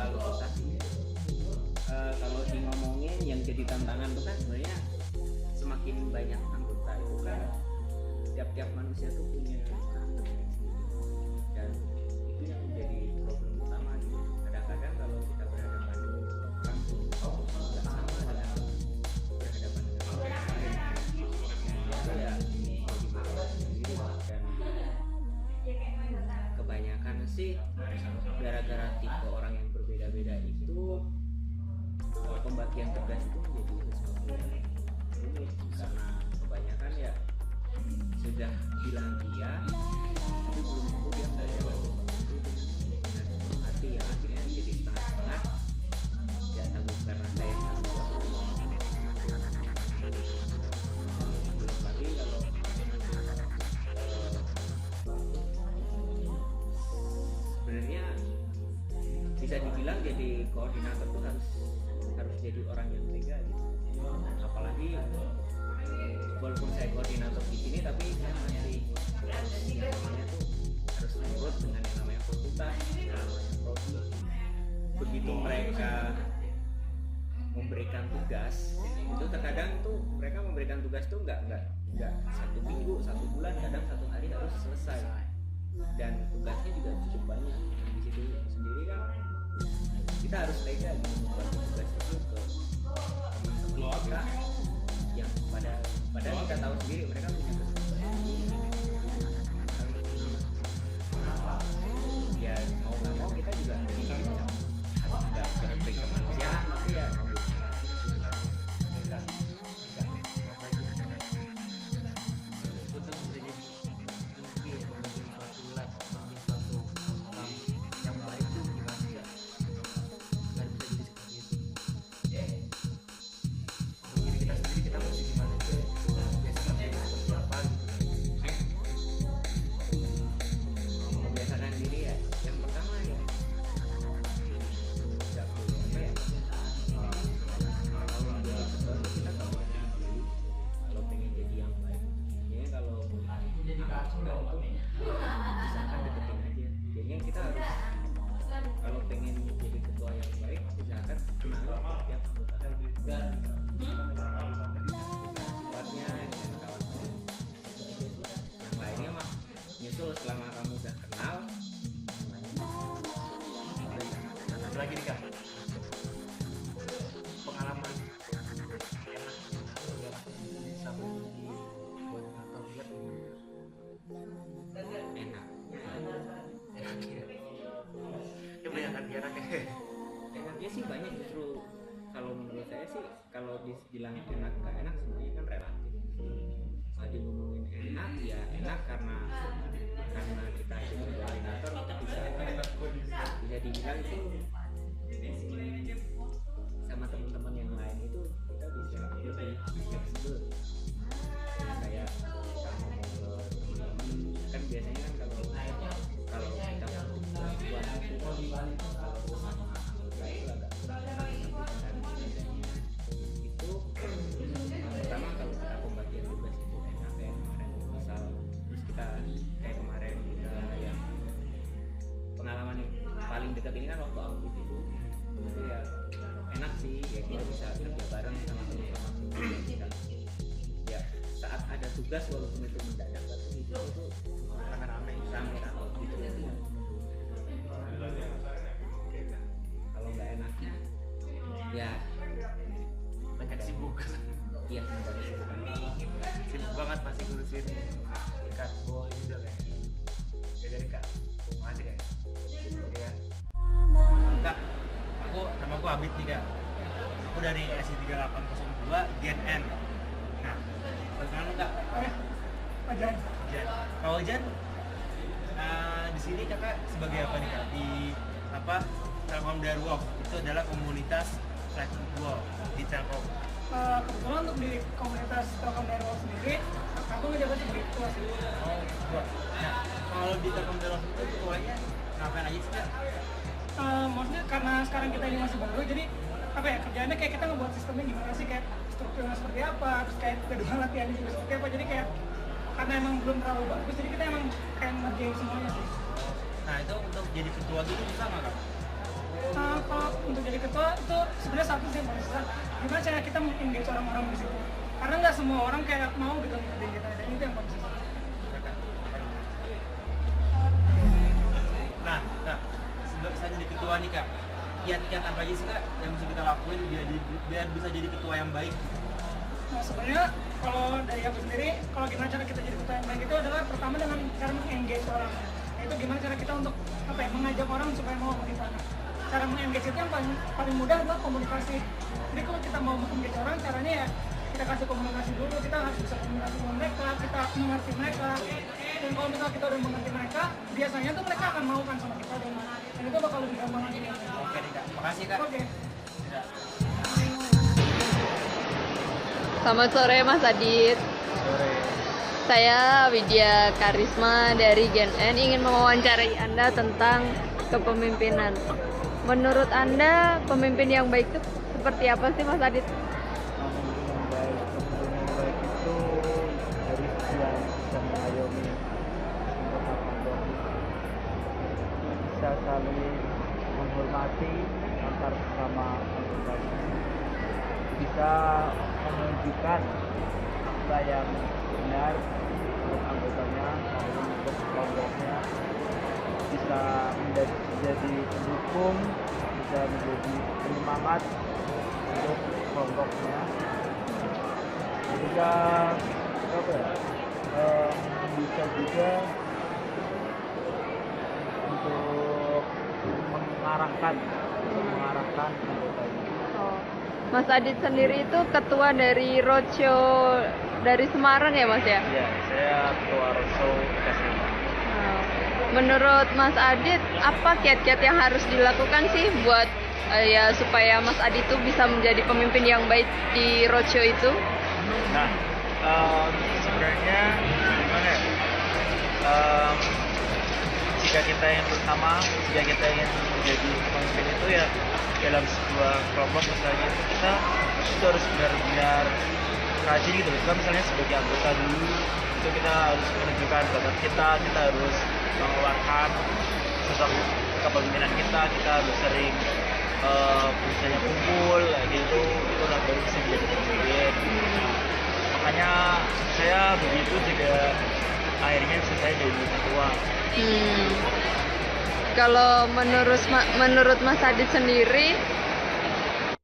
terlalu susah sih. Kalau di ngomongin yang jadi tantangan tuh kan sebenarnya semakin banyak anggota itu kan tiap-tiap manusia tuh punya karakter dan itu yang menjadi problem utama gitu. Kadang-kadang kalau kita berhadapan dengan orang tuh nggak sama dengan berhadapan dengan orang lain. Itu ya jadi masalah sendiri dan kebanyakan sih gara-gara tipe orang yang berbeda-beda itu pembagian tugas itu menjadi sesuatu yang rumit karena kebanyakan ya sudah bilang iya tapi belum tentu dia mengerjakan sesuatu dengan sepenuh hati ya akhirnya jadi setengah-setengah tidak tanggung karena saya tanggung belum lagi kalau sebenarnya bisa dibilang jadi koordinator tuh harus jadi orang yang tega gitu. Apalagi walaupun saya koordinator di sini tapi saya masih yang namanya tuh harus nurut dengan yang namanya fakultas, begitu mereka memberikan tugas itu terkadang tuh mereka memberikan tugas tuh nggak 1 minggu, 1 bulan, kadang 1 hari harus selesai dan tugasnya juga cukup banyak. Di situ sendiri kan kita harus tega gitu membuat tugas itu ke teman-teman kita yang padahal kita tahu sendiri mereka punya kesempatan ya mau nggak mau kita juga nggak berpikir kemanusiaan tapi ya selama kamu udah kenal satu lagi nih Kak, pengalaman enak sampai di koordinator biar enak ya kebanyakan enak ya enaknya sih banyak justru kalau menurut saya sih kalau dibilang enak nggak enak sebenarnya kan relatif. Kalau ngomongin enak ya enak karena kita jadi koordinator kita bisa dibilang itu sama teman-teman yang lain itu kita bisa lebih fleksibel kayak kita ngomong ke teman-teman kan biasanya kan kalau kita buat kalau sama anggota itu agak itu pertama kalau kita pembagian tugas itu enak ya kemarin misal terus kita kayak kemarin kita yang pengalaman yang paling dekat ini kan waktu audit itu ya enak sih ya kita bisa kerja bareng sama teman-teman ya saat ada tugas walaupun itu mendadak tapi itu rame-rame gitu kalau nggak enaknya ya banyak sibuk iya sibuk banget pasti ngurusin ikat bawah juga kayak ya dari Kak makasih Kak ya Kak nama aku Abid nih Kak aku dari SI 3802 Gen N nah perkenalkan Kak Jan Kak Ojan di sini Kakak sebagai apa nih Kak di apa Telkom Darwof itu adalah komunitas flat football di Telkom. Kebetulan untuk di komunitas Telkom Darwof sendiri, aku ngejabat sebagai ketua sih. Oh, ketua. Nah, kalau di Telkom Darwof itu ketuanya ngapain aja sih Kak? Maksudnya karena sekarang kita ini masih baru, jadi apa ya kerjaannya kayak kita ngebuat sistemnya gimana sih kayak strukturnya seperti apa, terus kayak jadwal latihannya juga seperti apa, jadi kayak karena emang belum terlalu bagus, jadi kita emang kayak ngerjain semuanya sih. Nah itu untuk jadi ketua gitu bisa nggak Kak? Kalau apa itu sebenarnya satu sih Mas. Gimana cara kita mengengage orang-orang di situ? Karena nggak semua orang kayak mau gitu ngikutin kita, dan itu yang konsisten. Nah, sebelum saya jadi ketua nih kak, kiat-kiat apa aja sih kak yang bisa kita lakuin biar bisa jadi ketua yang baik? Nah sebenarnya kalau dari aku sendiri, kalau gimana cara kita jadi ketua yang baik itu adalah pertama dengan cara mengengage orang. Itu gimana cara kita untuk apa ya, mengajak orang supaya mau di sana. Cara mengengage itu yang paling mudah adalah komunikasi. Jadi kalau kita mau mengengage orang, caranya ya kita kasih komunikasi dulu, kita harus bisa komunikasi dengan mereka, kita mengerti mereka. Dan kalau misalnya kita udah mengerti mereka, biasanya tuh mereka akan mau kan sama kita, dan itu bakal lebih gampang lagi. Oke nih kak, makasih kak. Oke. Ya. Selamat sore Mas Adit. Sore. Saya Widya Karisma dari Gen N ingin mewawancarai Anda tentang kepemimpinan. Menurut Anda pemimpin yang baik itu seperti apa sih Mas Adit? Pemimpin yang baik itu dari yang bisa mengayomi bisa saling menghormati antar sesama anggotanya, bisa menunjukkan apa yang benar untuk anggotanya maupun untuk kelompoknya, bisa menjadi pendukung, bisa menjadi penyemangat untuk kelompoknya, juga apa ya, bisa juga untuk mengarahkan anggotanya. Mas Adit sendiri itu ketua dari Roadshow dari Semarang ya Mas ya? Iya, saya ketua Roadshow Kasima. Menurut Mas Adit, apa kiat-kiat yang harus dilakukan sih buat ya supaya Mas Adit itu bisa menjadi pemimpin yang baik di Roadshow itu? Nah, sebenarnya gimana ya? Jika kita yang pertama, jika kita ingin menjadi pemimpin itu ya dalam sebuah kelompok misalnya kita itu harus benar-benar rajin gitu. Kita misalnya sebagai anggota dulu itu kita harus menunjukkan bakat kita harus mengeluarkan sosok kepemimpinan kita harus sering misalnya kumpul kayak gitu, itu lah baru bisa menjadi pemimpin. Makanya saya begitu juga akhirnya bisa saya jadi ketua. Kalau menurut Mas Adit sendiri,